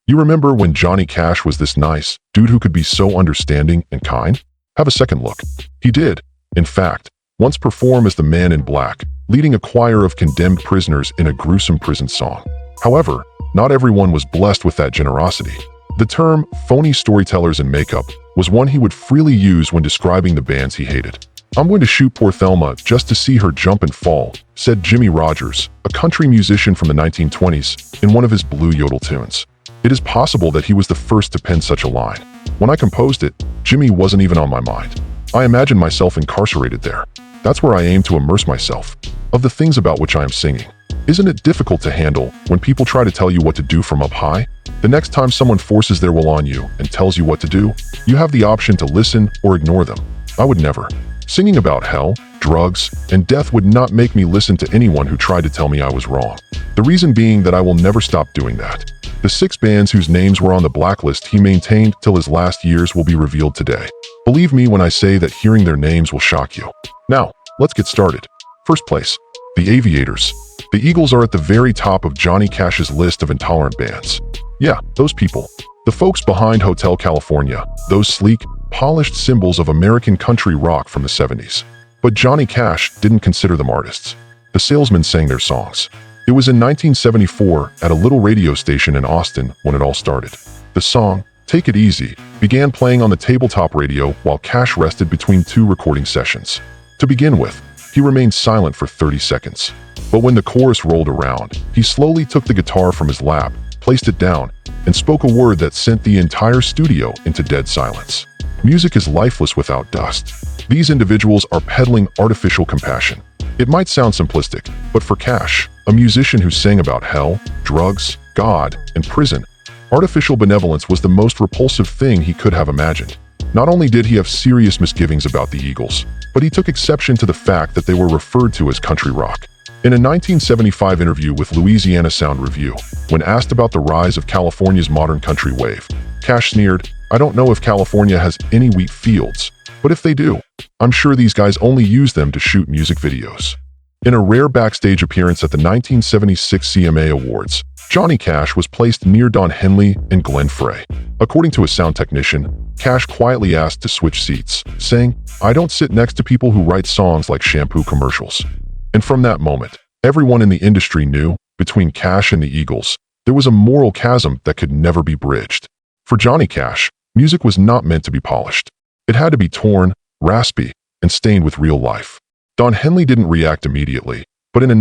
You remember when Johnny Cash was this nice dude who could be so understanding and kind? Have a second look. He did, in fact, once perform as the Man in Black, leading a choir of condemned prisoners in a gruesome prison song. However, not everyone was blessed with that generosity. The term phony storytellers in makeup was one he would freely use when describing the bands he hated. "I'm going to shoot poor Thelma just to see her jump and fall," said Jimmie Rodgers, a country musician from the 1920s, in one of his blue yodel tunes. It is possible that he was the first to pen such a line. "When I composed it, Jimmy wasn't even on my mind. I imagined myself incarcerated there. That's where I aim to immerse myself, of the things about which I am singing." Isn't it difficult to handle when people try to tell you what to do from up high? The next time someone forces their will on you and tells you what to do, you have the option to listen or ignore them. I would never. Singing about hell, drugs, and death would not make me listen to anyone who tried to tell me I was wrong. The reason being that I will never stop doing that. The 6 bands whose names were on the blacklist he maintained till his last years will be revealed today. Believe me when I say that hearing their names will shock you. Now, let's get started. First place, the Aviators. The Eagles are at the very top of Johnny Cash's list of intolerant bands. Yeah, those people. The folks behind Hotel California, those sleek, polished symbols of American country rock from the 70s. But Johnny Cash didn't consider them artists. The Salesmen sang their songs. It was in 1974 at a little radio station in Austin when it all started. The song, "Take It Easy," began playing on the tabletop radio while Cash rested between 2 recording sessions. To begin with, he remained silent for 30 seconds. But when the chorus rolled around, he slowly took the guitar from his lap, placed it down, and spoke a word that sent the entire studio into dead silence. Music is lifeless without dust. These individuals are peddling artificial compassion. It might sound simplistic, but for Cash, a musician who sang about hell, drugs, God, and prison, artificial benevolence was the most repulsive thing he could have imagined. Not only did he have serious misgivings about the Eagles, but he took exception to the fact that they were referred to as country rock. In a 1975 interview with Louisiana Sound Review, when asked about the rise of California's modern country wave, Cash sneered, "I don't know if California has any wheat fields, but if they do, I'm sure these guys only use them to shoot music videos." In a rare backstage appearance at the 1976 CMA Awards, Johnny Cash was placed near Don Henley and Glenn Frey. According to a sound technician, Cash quietly asked to switch seats, saying, "I don't sit next to people who write songs like shampoo commercials." And from that moment, everyone in the industry knew, between Cash and the Eagles, there was a moral chasm that could never be bridged. For Johnny Cash, music was not meant to be polished. It had to be torn, raspy, and stained with real life. Don Henley didn't react immediately, but in a